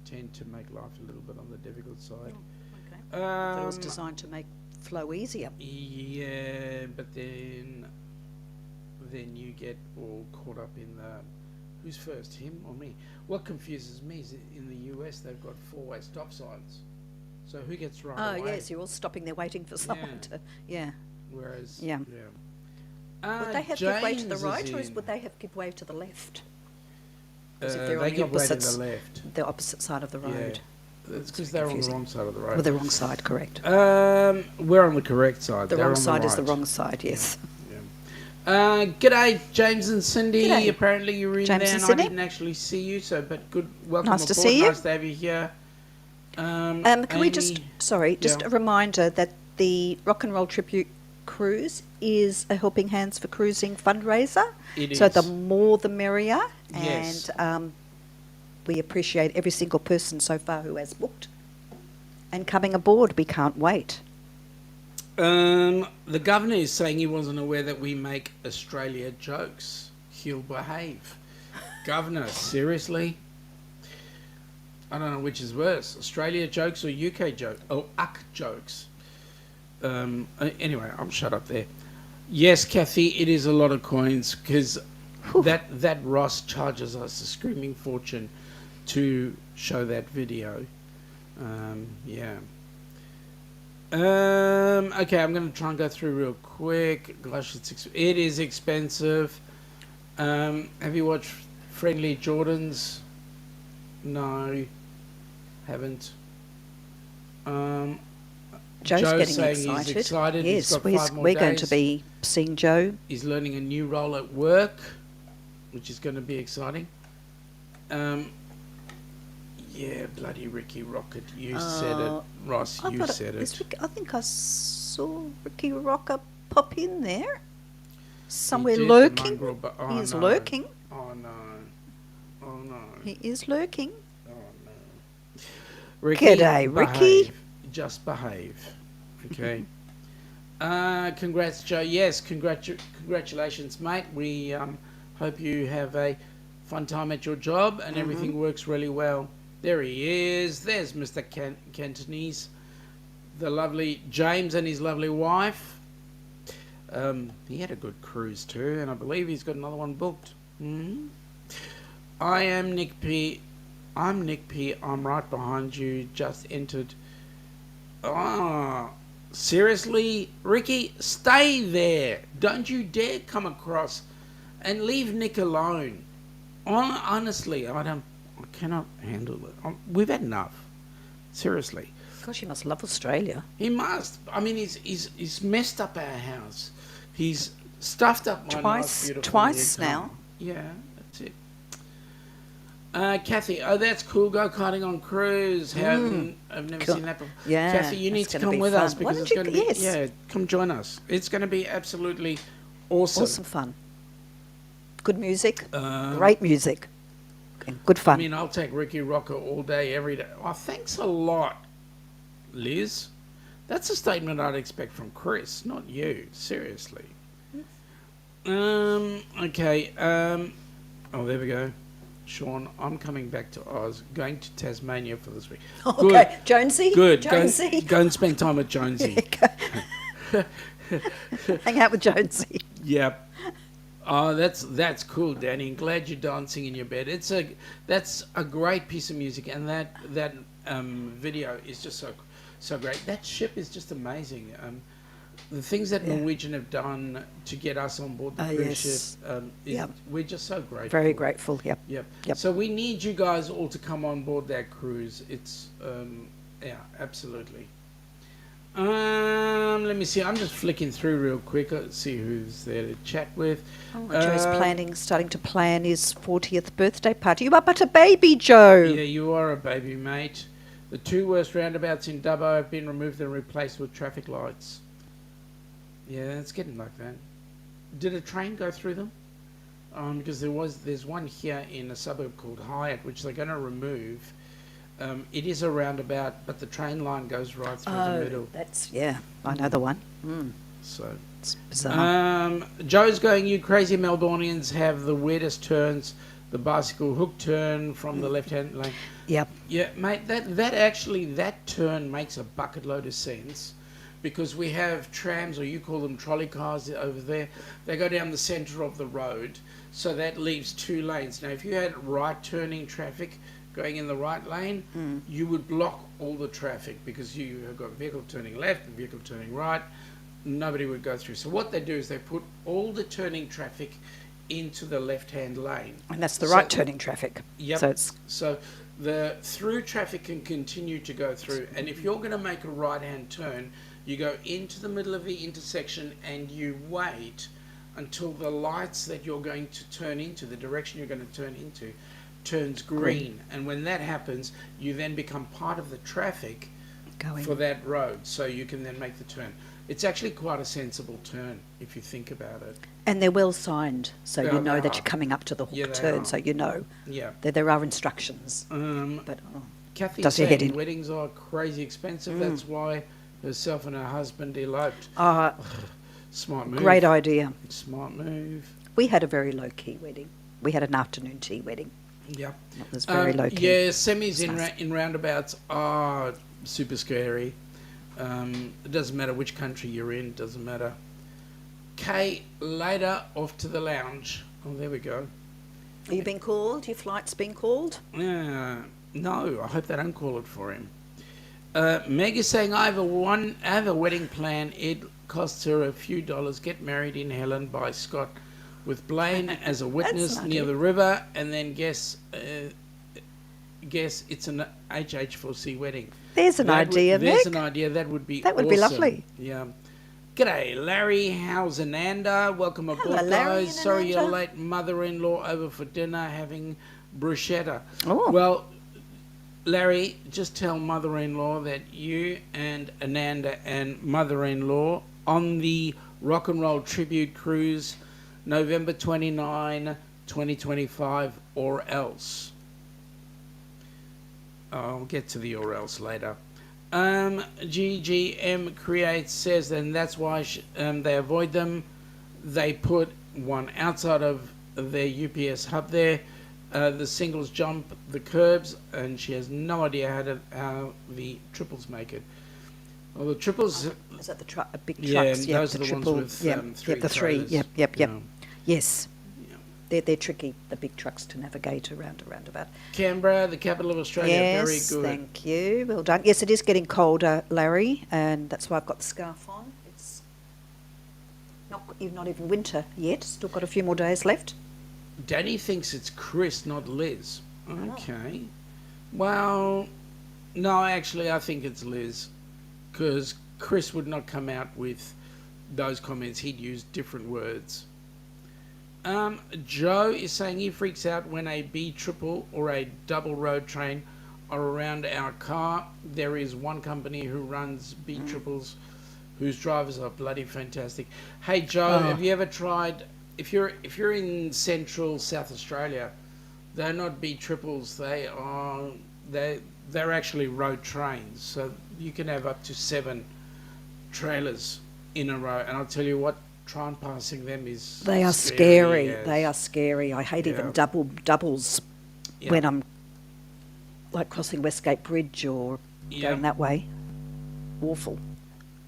tend to make life a little bit on the difficult side. Okay. That was designed to make flow easier. Yeah, but then you get all caught up in the who's first, him or me. What confuses me is in the U.S. they've got four-way stop signs, so who gets right away? Oh yes, you're all stopping there waiting for someone to. Yeah. Whereas Would they have give way to the James right, is or in. would they have give way to the left? 'Cause if they're They on the give way to the opposites- left. The opposite side of the road. It's because they're on the confusing. wrong side of the road. Well, the wrong side, correct. We're on the correct side. The They're wrong on side is the right. wrong side. Yes. G'day, James and Cindy. G'day. Apparently you're in James there, and and I Cindy. didn't actually see you, so but good. Welcome Nice to aboard. see you. Nice to have you here. Can we just just Yeah. a reminder that the Rock and Roll Tribute Cruise is a Helping Hands for Cruising fundraiser. It So is. the more the merrier, Yes. and we appreciate every single person so far who has booked and coming aboard. We can't wait. The governor is saying he wasn't aware that we make Australia jokes. He'll behave. Governor, seriously? I don't know which is worse, Australia jokes or UK jokes, or jokes. Anyway, I'm shut up there. Yes, Kathy, it is a lot of coins because that Ross charges us a screaming fortune to show that video. Yeah. Okay, I'm going to try and go through real quick. Gosh, it is expensive. Have you watched Friendly Jordans? No, haven't. Joe's getting saying excited. He's excited. He's Yes, got 5 more we're going days. to be seeing Joe. He's learning a new role at work, which is going to be exciting. Yeah, bloody Ricky Rocket. You said it, Ross. I You thought said it. I think I saw Ricky Rocker pop in there. Somewhere He did, the lurking. mongrel, but- oh, He's no. lurking. Oh no. Oh no. He is lurking. Oh no. Ricky, G'day, Ricky. behave. Just behave. Okay. Congrats, Joe. Yes, congratulations, mate. We hope you have a fun time at your job and everything works really well. There he is. There's Mr. Cantonese, the lovely James and his lovely wife. He had a good cruise too, and I believe he's got another one booked. I am Nick P. I'm Nick P. I'm right behind you. Just entered. Seriously, Ricky, stay there. Don't you dare come across and leave Nick alone. Honestly, I cannot handle it. We've had enough. Seriously. Gosh, you must love Australia. He must. I mean, he's messed up our house. He's stuffed up my nice, beautiful twice new now. car. Yeah, that's it. Kathy, that's cool. Go karting on cruise. I've never seen that before. Yeah, Kathy, you need to come with us because it's going to be. Yes. Yeah, come join us. It's going to be absolutely awesome. Awesome fun. Good music. Great music. And good fun. I mean, I'll take Ricky Rocker all day, every day. Oh, thanks a lot, Liz. That's a statement I'd expect from Chris, not you. Seriously. Okay. Oh, there we go. Sean, I'm coming back to Oz, going to Tasmania for this week. Okay, good. Jonesy? Good. Jonesy. Go and spend time with Jonesy. Hang out with Jonesy. Yep. Oh, that's cool, Danny. I'm glad you're dancing in your bed. That's a great piece of music, and that video is just so great. That ship is just amazing. The things that Norwegian have done to get us on board the cruise ship, we're just so grateful. Very grateful, yep. So we need you guys all to come on board that cruise. It's, absolutely. Let me see. I'm just flicking through real quick. Let's see who's there to chat with. Joe's starting to plan his 40th birthday party. You are but a baby, Joe. Yeah, you are a baby, mate. The 2 worst roundabouts in Dubbo have been removed and replaced with traffic lights. Yeah, it's getting like that. Did a train go through them? Because there's one here in a suburb called Hyatt, which they're going to remove. It is a roundabout, but the train line goes right through the middle. I know the one. So it's bizarre. Joe's going, you crazy Melbournians have the weirdest turns. The bicycle hook turn from the left-hand lane. Yep. Yeah, mate, that turn makes a bucket load of sense. Because we have trams, or you call them trolley cars over there. They go down the centre of the road, so that leaves 2 lanes. Now, if you had right turning traffic going in the right lane, you would block all the traffic because you have got vehicle turning left and vehicle turning right. Nobody would go through. So what they do is they put all the turning traffic into the left-hand lane. And that's the right turning traffic. Yep. So the through traffic can continue to go through. And if you're going to make a right-hand turn, you go into the middle of the intersection and you wait until the lights that you're going to turn into, the direction you're going to turn into, turns green. And when that happens, you then become part of the traffic for that road, so you can then make the turn. It's actually quite a sensible turn if you think about it. And they're well signed, so you know that you're coming up to the hook turn, so you know that there are instructions. But Kathy said weddings are crazy expensive. That's why herself and her husband eloped. Smart move. Great idea. Smart move. We had a very low-key wedding. We had an afternoon tea wedding. Yep. It was very low-key. Yeah, semis in roundabouts are super scary. It doesn't matter which country you're in. It doesn't matter. Kay, later, off to the lounge. Oh, there we go. Are you being called? Your flight's been called? No, I hope they don't call it for him. Meg is saying, I have a wedding plan. It costs her a few dollars. Get married in Helen by Scott with Blaine as a witness near the river, and then guess it's an HH4C wedding. There's an idea, Meg. There's an idea. That would be awesome. Be lovely. Yeah. G'day, Larry. How's Ananda? Welcome aboard, Hello, Larry guys. Sorry you're late. Mother-in-law over for dinner having bruschetta. Oh. Well, Larry, just tell mother-in-law that you and Ananda and mother-in-law on the Rock and Roll Tribute Cruise, November 29, 2025, or else. I'll get to the or else later. GGM Creates says, and that's why they avoid them. They put one outside of their UPS hub there. The singles jump the curbs, and she has no idea how the triples make it. Well, the triples... Is that the big yeah, trucks? Yeah, those are the triple, ones with yeah, three the three. trailers, Yep. you know. Yes. Yeah. They're tricky, the big trucks, to navigate around a roundabout. Canberra, the capital of Australia, Yes, very good. thank you. Well done. Yes, it is getting colder, Larry, and that's why I've got the scarf on. It's not even winter yet. Still got a few more days left. Danny thinks it's Chris, not Liz. Oh. Okay. Well, no, actually, I think it's Liz, because Chris would not come out with those comments. He'd use different words. Joe is saying he freaks out when a B triple or a double road train are around our car. There is one company who runs B triples whose drivers are bloody fantastic. Hey Joe, have you ever tried, if you're in central South Australia, they're not B triples, they're actually road trains. So you can have up to 7 trailers in a row, and I'll tell you what, trying passing them is They are scary. yes. They are scary. I hate even Yeah. doubles Yeah. when I'm like crossing Westgate Bridge or Yeah. going that way. Awful.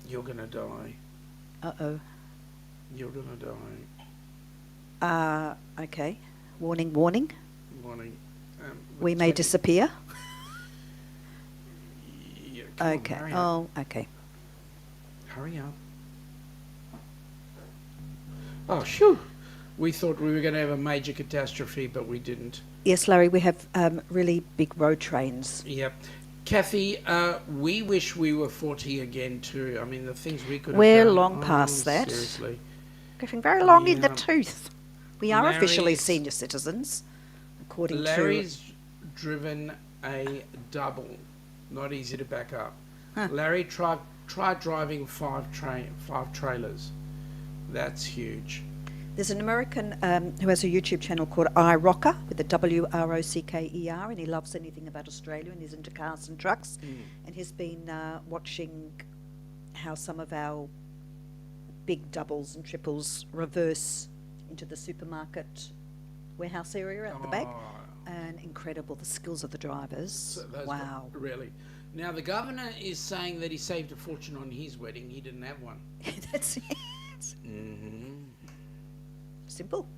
You're gonna die. Uh-oh. You're gonna die. Okay. Warning, warning. Morning. We may disappear. Yeah, come on, Okay. hurry up. Oh, okay. Hurry up. Oh, phew. We thought we were going to have a major catastrophe, but we didn't. Yes, Larry, we have really big road trains. Yep. Kathy, we wish we were 40 again too. I mean, the things we could have We're done. long past that. Seriously. Getting very long in the Yeah. tooth. We are officially Larry's- senior citizens, according Larry's driven a double. Not easy to back up. Huh. Larry, try driving 5 trailers. That's huge. There's an American who has a YouTube channel called iRocker, with a WROCKER, and he loves anything about Australia, and he's into cars and trucks. And he's been watching how some of our big doubles and triples reverse into the supermarket warehouse area at the back. And incredible, the skills of the drivers. So those Wow. Really. Now, the governor is saying that he saved a fortune on his wedding. He didn't have one. That's it. Mm-hmm. Simple.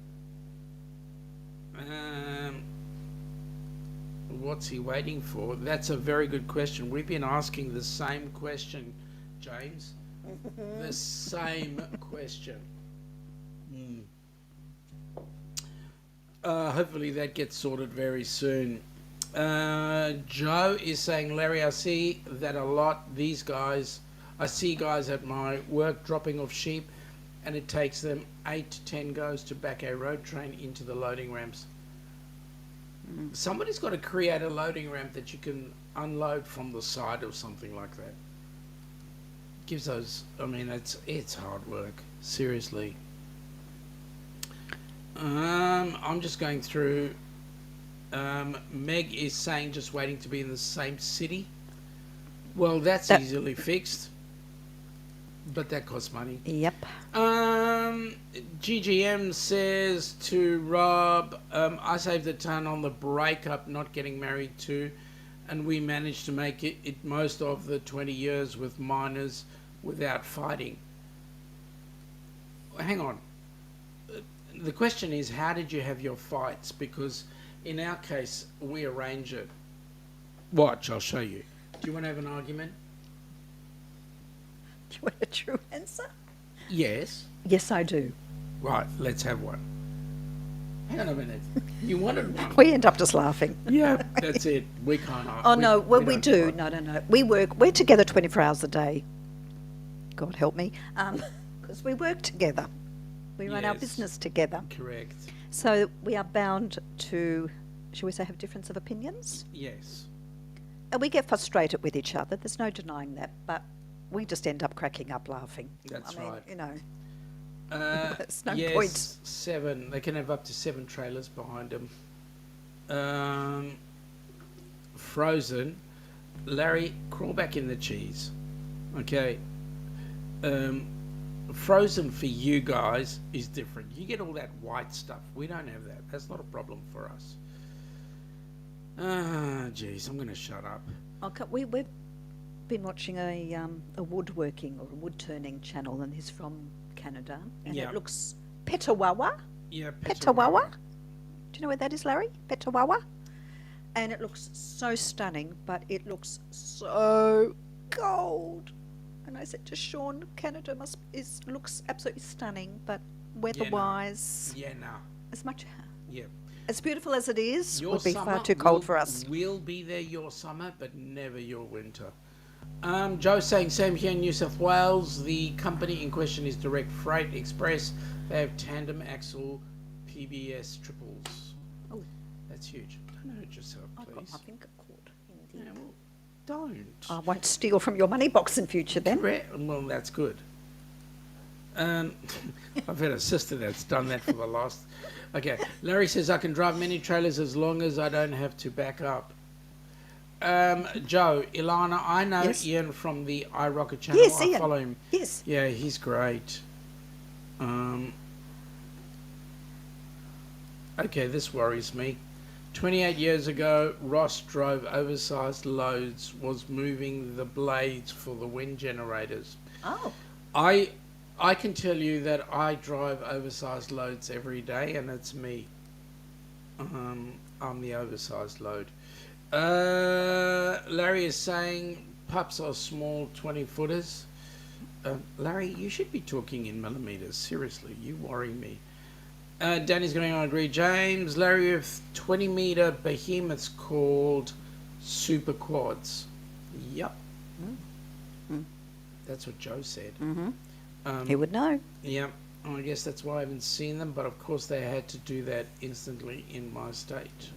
What's he waiting for? That's a very good question. We've been asking the same question, James. The same question. Hopefully that gets sorted very soon. Joe is saying, Larry, I see that a lot. I see guys at my work dropping off sheep, and it takes them 8 to 10 goes to back a road train into the loading ramps. Somebody's got to create a loading ramp that you can unload from the side or something like that. Gives those, I mean, it's hard work, seriously. I'm just going through. Meg is saying just waiting to be in the same city. Well, that's easily fixed, but that costs money. Yep. GGM says to Rob, I saved a ton on the breakup, not getting married too, and we managed to make it most of the 20 years with minors without fighting. Hang on. The question is, how did you have your fights? Because in our case, we arrange it. Watch, I'll show you. Do you want to have an argument? Do you want a true answer? Yes. Yes, I do. Right, let's have one. Hang on a minute. You wanted one? We end up just laughing. Yeah, that's it. We can't. Oh, no, well, we don't do. fight. No. We're together 24 hours a day. God help me. Because we work together. We run our Yes. business together. Correct. So we are bound to, shall we say, have difference of opinions? Yes. And we get frustrated with each other. There's no denying that. But we just end up cracking up laughing. That's I mean, right. you know. There's no point. 7. They can have up to 7 trailers behind them. Frozen. Larry, crawl back in the cheese. Okay. Frozen for you guys is different. You get all that white stuff. We don't have that. That's not a problem for us. Ah, jeez, I'm going to shut up. Okay, we've been watching a woodworking or a wood turning channel, and he's from Canada, and Yeah. it looks Petawawa. Yeah, Petawawa. Do you know where that is, Larry? Petawawa. And it looks so stunning, but it looks so cold. And I said to Sean, Canada looks absolutely stunning, but weather-wise, Yeah, no. as much Yeah. as beautiful as it is, Your would be summer far too cold will- for us. We'll be there your summer, but never your winter. Joe saying, same here in New South Wales. The company in question is Direct Freight Express. They have tandem axle PBS triples. Oh. That's huge. Don't hurt yourself, I've got please. my finger caught in Yeah, the... well, don't. I won't steal from your money box in future then. Well, that's good. I've had a sister that's done that for the last... Okay, Larry says, I can drive many trailers as long as I don't have to back up. Joe, Ilana, I know Yes. Ian from the iRocket channel. Yes, I Ian. follow him. Yes. Yeah, he's great. Okay, this worries me. 28 years ago, Ross drove oversized loads, was moving the blades for the wind generators. Oh. I can tell you that I drive oversized loads every day, and it's me. I'm the oversized load. Larry is saying pups are small 20-footers. Larry, you should be talking in millimeters. Seriously, you worry me. Danny's going to agree. James, Larry, with 20-meter behemoths called super quads. Yep. That's what Joe said. He would know. Yeah, I guess that's why I haven't seen them, but of course they had to do that instantly in my state.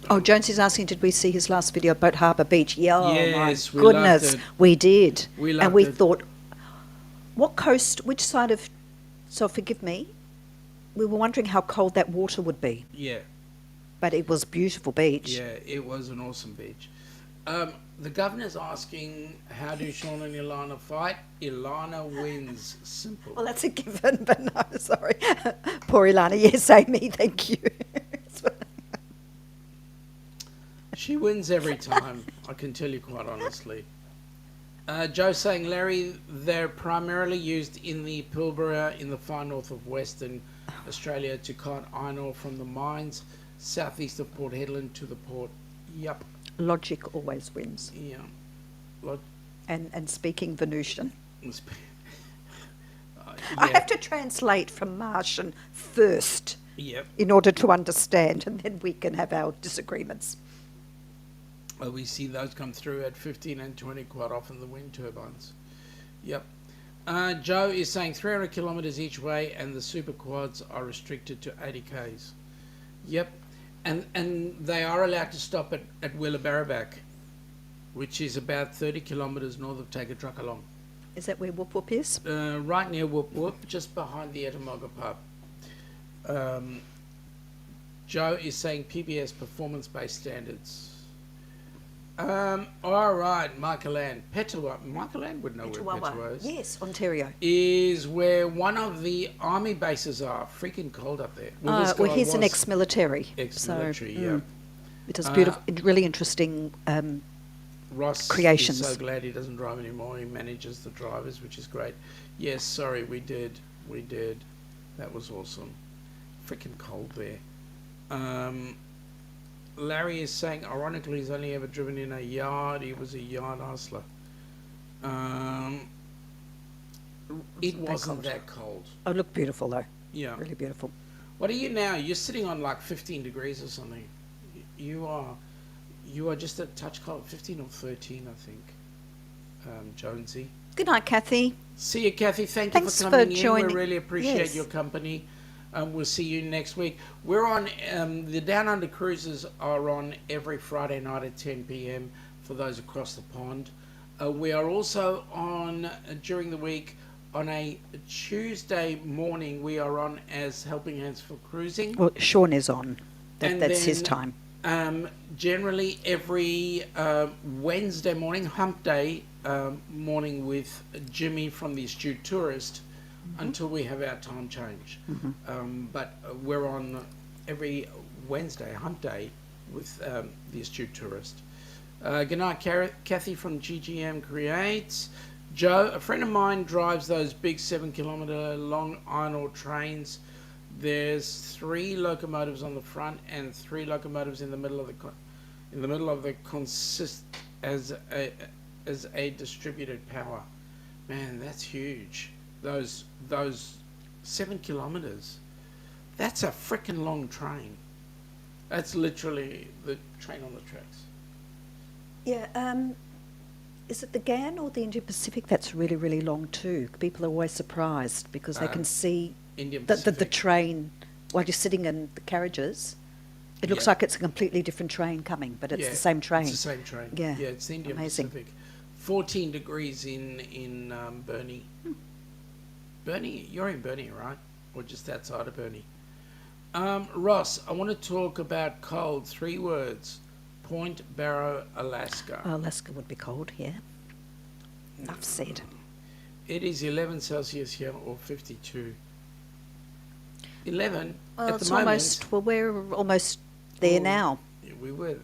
Oh, Jones is asking, did we see his last video at Boat Harbour Beach? Yeah, oh Yes, my we loved goodness, it. we did. We and loved we it. thought, what coast, which side of, so forgive me, we were wondering how cold that water would be, Yeah, but it was a beautiful beach. yeah, it was an awesome beach. The governor's asking, how do Sean and Ilana fight? Ilana wins. Simple. Well, that's a given, but no, sorry. Poor Ilana, yes, say me, thank you. She wins every time, I can tell you quite honestly. Joe saying, Larry, they're primarily used in the Pilbara in the far north of Western Australia to cart iron ore from the mines southeast of Port Hedland to the port. Yup. Logic always wins. Yeah. And speaking Venusian. Yeah. I have to translate from Martian first Yep. in order to understand, and then we can have our disagreements. Well, we see those come through at 15 and 20 quite often, the wind turbines. Yep. Joe is saying 300 kilometres each way, and the super quads are restricted to 80 k's. Yep. And they are allowed to stop at Willabarabak, which is about 30 kilometres north of Tagatrackalong. Is that where Whoop Whoop is? Right near Whoop Whoop, just behind the Ettamogga pub. Joe is saying PBS performance-based standards. All right, Michael Ann. Michael Ann would know where Petawawa is. Yes, Ontario. Is where one of the army bases are. Freaking cold up there. This Well, guy he's an was ex-military. ex-military, so, yeah. It is beautiful, really interesting. Ross creations. is so glad he doesn't drive anymore. He manages the drivers, which is great. Yes, sorry, we did. That was awesome. Freaking cold there. Larry is saying, ironically, he's only ever driven in a yard. He was a yard hustler. It wasn't that cold. Oh, look beautiful though. Yeah. Really beautiful. What are you now? You're sitting on like 15 degrees or something. You are just a touch cold, 15 or 13, I think. Jonesy. Good night, Kathy. See you, Kathy. Thank Thanks you for for coming in. joining. We really appreciate Yes. your company. We'll see you next week. We're on, the Down Under cruises are on every Friday night at 10 p.m. for those across the pond. We are also on, during the week, on a Tuesday morning, we are on as Helping Hands for Cruising. Well, Sean is on. And That's his then time. Generally, every Wednesday morning, hump day morning with Jimmy from the Astute Tourist until we have our time change. But we're on every Wednesday, hump day, with the Astute Tourist. Good night, Kathy from GGM Creates. Joe, a friend of mine drives those big 7-kilometre long iron ore trains. There's 3 locomotives on the front and 3 locomotives in the middle of the consist as a distributed power. Man, that's huge. Those 7 kilometres. That's a frickin' long train. That's literally the train on the tracks. Yeah, is it the GAN or the Indian Pacific that's really, really long too? People are always surprised because they can see the train while you're sitting in the carriages. It looks like it's a completely different train coming, but it's the same train. It's the same train. Yeah, it's the Indian amazing. Pacific. 14 degrees in Burnie. Burnie, you're in Burnie, right? Or just outside of Burnie? Ross, I want to talk about cold. 3 words. Point Barrow, Alaska. Alaska would be cold, yeah. Enough said. It is 11 Celsius here, or 52. 11 Well, at it's the moment. almost, well, we're almost there now. Yeah, we were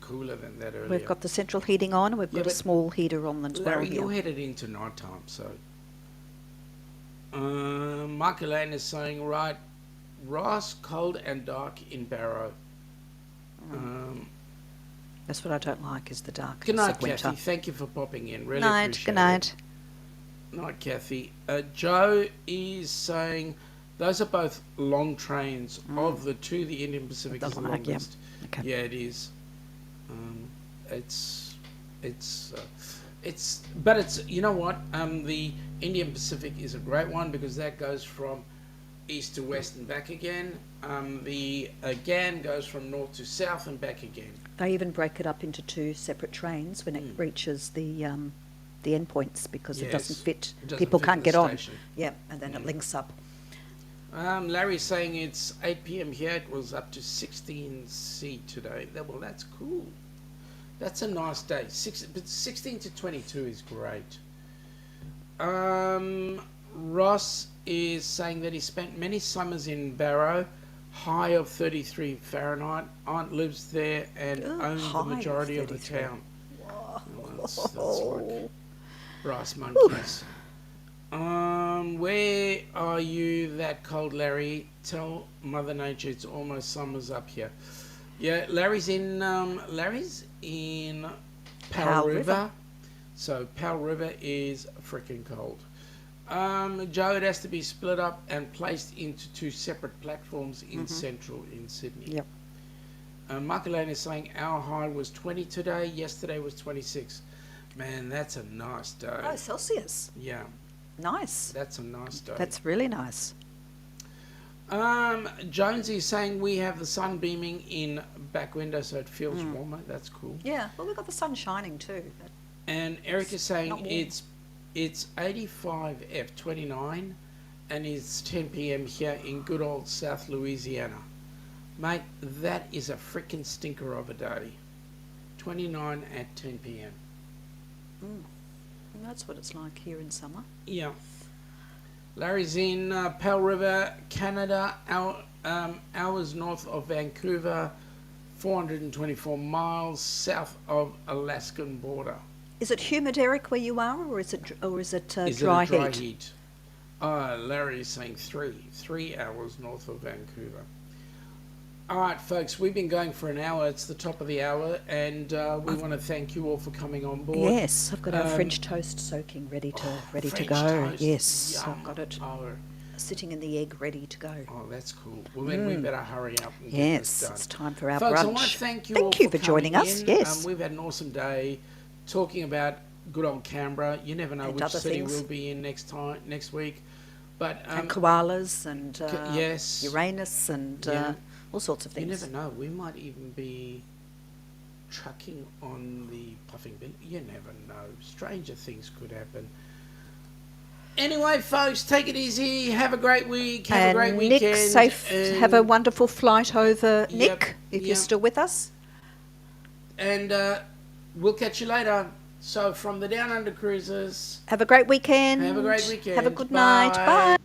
cooler than that earlier. We've got the central heating on and we've got a but small heater on as well Larry, here. you're headed into night time, so. Michael Lane is saying, right, Ross, cold and dark in Barrow. That's what I don't like, is the darkness Good night, of winter. Kathy. Thank you for popping in. Really Night, appreciate good night. it. Night, Kathy. Joe is saying those are both long trains. Of the 2, the Indian Pacific is the longest. Yeah. Okay. Yeah, it is. But it's, you know what? The Indian Pacific is a great one because that goes from east to west and back again. The GAN goes from north to south and back again. They even break it up into 2 separate trains when it reaches the endpoints because it doesn't fit. People can't get on. Yeah, and then it links up. Larry's saying it's 8 p.m. here. It was up to 16 C today. Well, that's cool. That's a nice day. But 16 to 22 is great. Ross is saying that he spent many summers in Barrow, high of 33 Fahrenheit. Aunt lives there and owns the majority of the town. Wow. Well, that's like brass monkeys. Where are you that cold, Larry? Tell Mother Nature it's almost summer's up here. Yeah, Larry's in Powell River. So Powell River is freaking cold. Joe, it has to be split up and placed into 2 separate platforms in central in Sydney. Yep. Michael Lane is saying our high was 20 today. Yesterday was 26. Man, that's a nice day. Oh, Celsius. Yeah. Nice. That's a nice day. That's really nice. Jonesy is saying we have the sun beaming in back window, so it feels warmer. That's cool. Yeah, well, we've got the sun shining too. And Eric is saying not warm. it's 85 F29, and it's 10 p.m. here in good old South Louisiana. Mate, that is a freaking stinker of a day. 29 at 10 p.m. And that's what it's like here in summer. Yeah. Larry's in Powell River, Canada, hours north of Vancouver, 424 miles south of Alaskan border. Is it humid, Eric, where you are, or is it Is dry, it a dry heat? heat? Larry is saying 3 hours north of Vancouver. All right, folks, we've been going for an hour. It's the top of the hour, and we want to thank you all for coming on board. Yes, I've got our French toast soaking, ready to French go. toast. Yes, Yum. I've got it Oh, sitting in the egg, ready to go. that's cool. Well, then we better hurry up and get Yes, this done. it's time for our Folks, brunch. I want to thank you all Thank you for coming joining us. in. Yes, We've had an awesome day talking about good old Canberra. You never know And which other city things. we'll be in next week. But and koalas and yes. Uranus and Yeah. all sorts of you things. never know. We might even be trucking on the puffing bin. You never know. Stranger things could happen. Anyway, folks, take it easy. Have a great week. Have And a great weekend. Nick, safe. Have a wonderful flight over, Nick, if you're yep. still with us. And we'll catch you later. So from the Down Under Cruises. Have a great weekend. Have a great weekend. Have a good night. Bye.